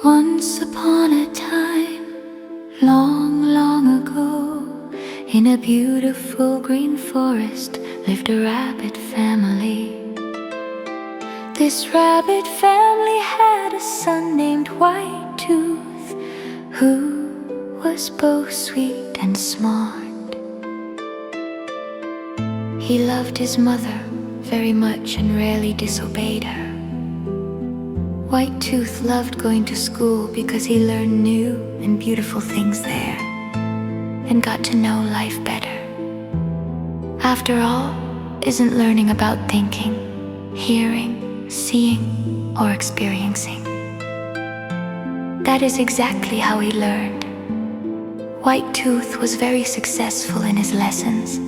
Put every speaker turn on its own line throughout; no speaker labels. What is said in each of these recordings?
Once upon a time, long, long ago, in a beautiful green forest lived a rabbit family. This rabbit family had a son named White Tooth, who was both sweet and smart. He loved his mother very much and rarely disobeyed her. White Tooth loved going to school because he learned new and beautiful things there and got to know life better. After all, isn't learning about thinking, hearing, seeing, or experiencing? That is exactly how he learned. White Tooth was very successful in his lessons.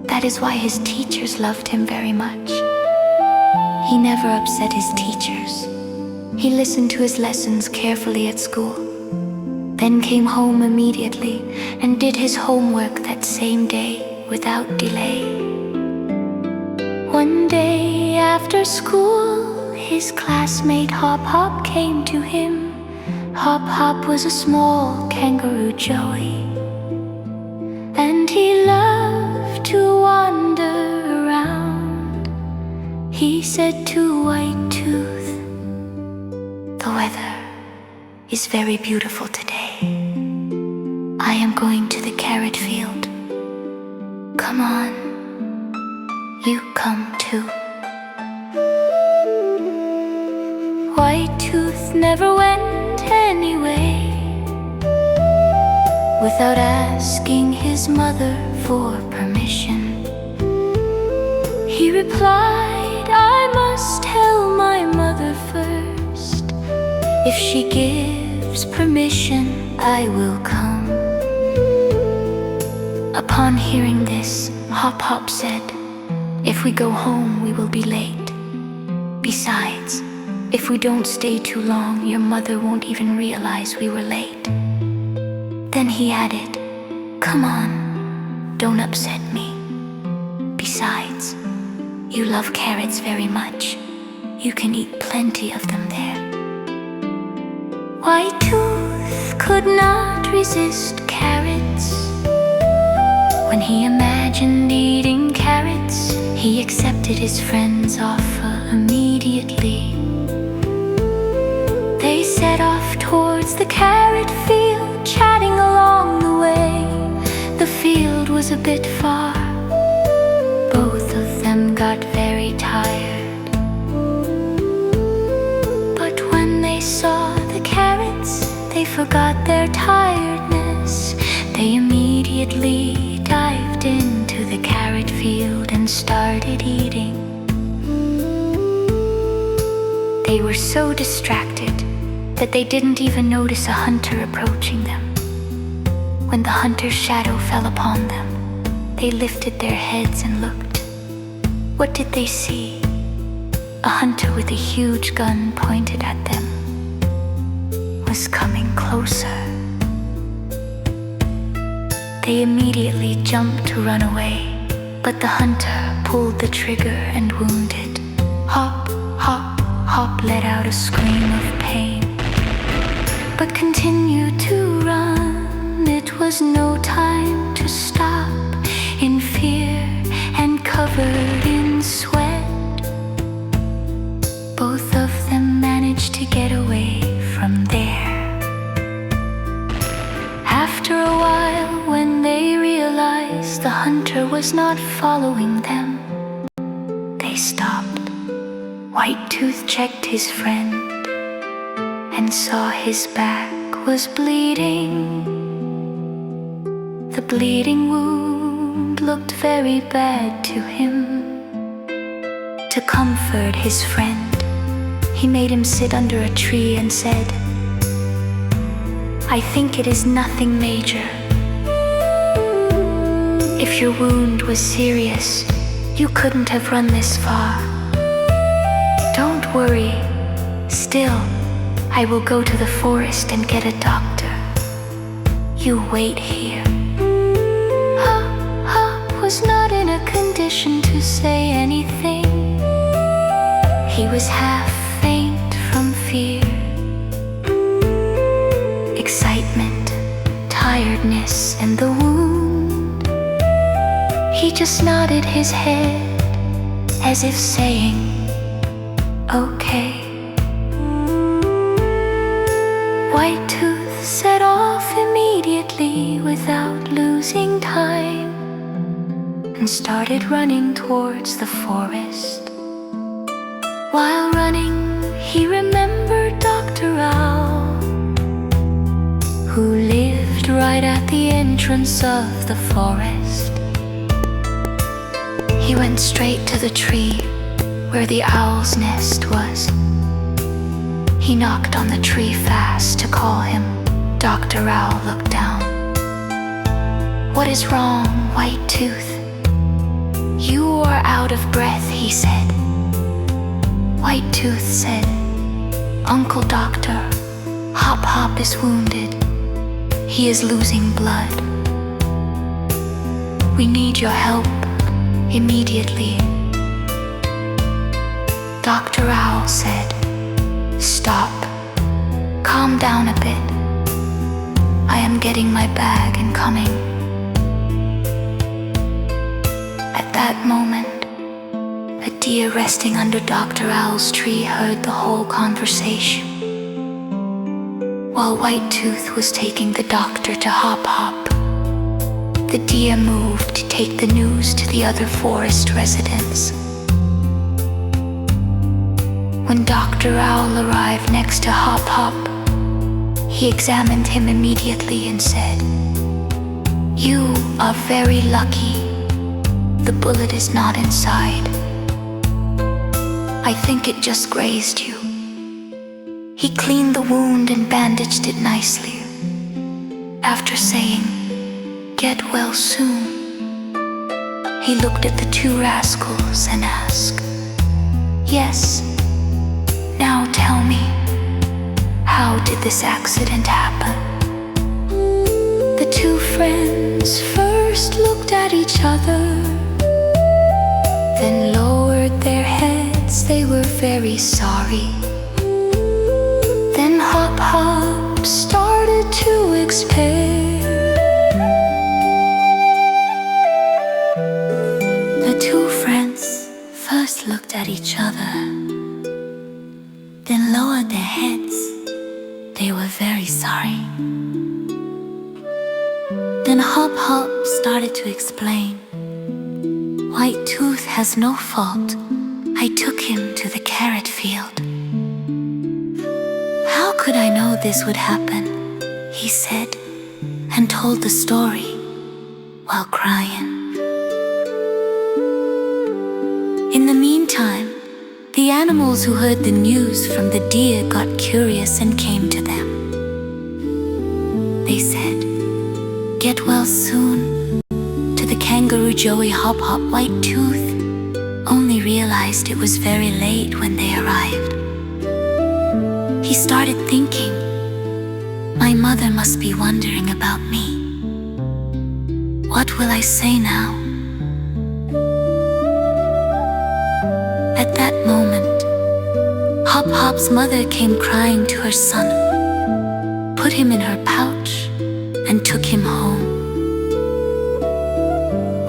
That is why his teachers loved him very much. He never upset his teachers. He listened to his lessons carefully at school, then came home immediately and did his homework that same day without delay. One day after school, his classmate Hop Hop came to him. Hop Hop was a small kangaroo joey, and he loved to wander around. He said to White Tooth, "The weather is very beautiful today. I am going to the carrot field. Come on, you come too." White Tooth never went anyway without asking his mother for permission. He replied, "I must tell my mother first. If she gives permission, I will come." Upon hearing this, Hop Hop said, "If we go home, we will be late. Besides, if we don't stay too long, your mother won't even realize we were late." Then he added, "Come on, don't upset me. Besides, you love carrots very much. You can eat plenty of them there." White Tooth could not resist carrots. When he imagined eating carrots, he accepted his friend's offer immediately. They set off towards the carrot field, chatting along the way. The field was a bit far. Both of them got very tired. But when they saw the carrots, they forgot their tiredness. They immediately dived into the carrot field and started eating. They were so distracted that they didn't even notice a hunter approaching them. When the hunter's shadow fell upon them, they lifted their heads and looked. What did they see? A hunter with a huge gun pointed at them was coming closer. They immediately jumped to run away, but the hunter pulled the trigger and wounded. Hop, Hop, Hop let out a scream of pain, but continued to run. It was no time to stop. In fear and covered in sweat, both of them managed to get away from there. After a while, when they realized the hunter was not following them, they stopped. White Tooth checked his friend and saw his back was bleeding. The bleeding wound looked very bad to him. To comfort his friend, he made him sit under a tree and said, "I think it is nothing major. If your wound was serious, you couldn't have run this far. Don't worry. Still, I will go to the forest and get a doctor. You wait here." Hop Hop was not in a condition to say anything. He was half faint from fear. tiredness and the wound. He just nodded his head as if saying, okay. White Tooth set off immediately without losing time and started running towards the forest. While running, he remembered Dr. Owl, who lived right at the entrance of the forest. He went straight to the tree where the owl's nest was. He knocked on the tree fast to call him. Dr. Owl looked down. "What is wrong, White Tooth? You are out of breath," he said. White Tooth said, "Uncle Doctor, Hop Hop is wounded. He is losing blood. We need your help immediately." Dr. Owl said, "Stop. Calm down a bit. I am getting my bag and coming." At that moment, a deer resting under Dr. Owl's tree heard the whole conversation. While White Tooth was taking the doctor to Hop Hop, the deer moved to take the news to the other forest residents. When Dr. Owl arrived next to Hop Hop, he examined him immediately and said, "You are very lucky. The bullet is not inside. I think it just grazed you." He cleaned the wound and bandaged it nicely. After saying, "Get well soon," he looked at the two rascals and asked, "Yes, now tell me, how did this accident happen?" The two friends first looked at each other, then lowered their heads. They were very sorry. Then Hop Hop started to explain. The two friends first looked at each other, then lowered their heads. They were very sorry. Then Hop Hop started to explain. "White Tooth has no fault. I took him to the carrot field." "How could I know this would happen?" he said, and told the story while crying. In the meantime, the animals who heard the news from the deer got curious and came to them. They said, "Get well soon," to the kangaroo Joey. Hop Hop White Tooth only realized it was very late when they arrived. He started thinking, "My mother must be wondering about me. What will I say now?" At that moment, Hop Hop's mother came crying to her son, put him in her pouch, and took him home.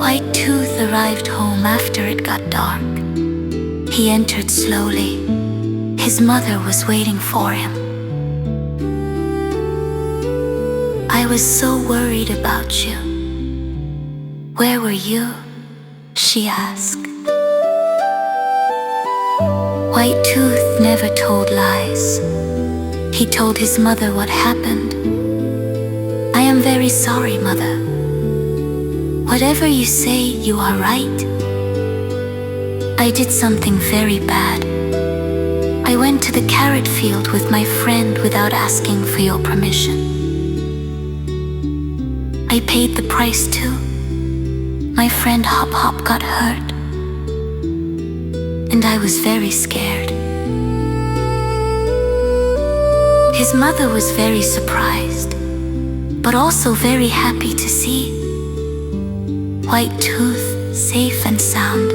White Tooth arrived home after it got dark. He entered slowly. His mother was waiting for him. "I was so worried about you. Where were you?" she asked. White Tooth never told lies. He told his mother what happened. "I am very sorry, Mother. Whatever you say, you are right. I did something very bad. I went to the carrot field with my friend without asking for your permission. I paid the price too. My friend Hop Hop got hurt, and I was very scared." His mother was very surprised, but also very happy to see White Tooth safe and sound.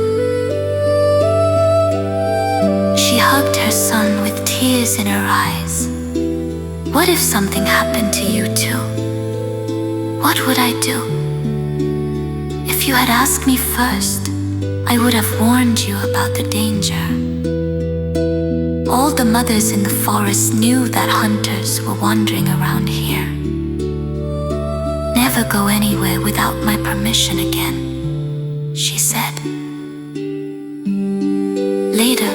She hugged her son with tears in her eyes. "What if something happened to you too? What would I do? If you had asked me first, I would have warned you about the danger. All the mothers in the forest knew that hunters were wandering around here. Never go anywhere without my permission again, she said. Later,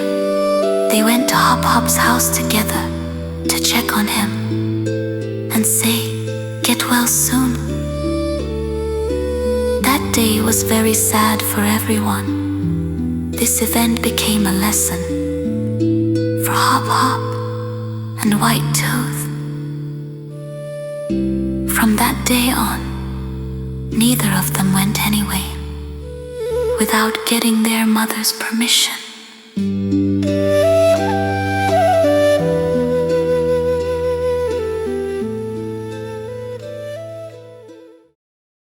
they went to Hop Hop's house together to check on him and say, "Get well soon." That day was very sad for everyone. This event became a lesson for Hop Hop and White Tooth. From that day on, neither of them went anyway without getting their mother's permission.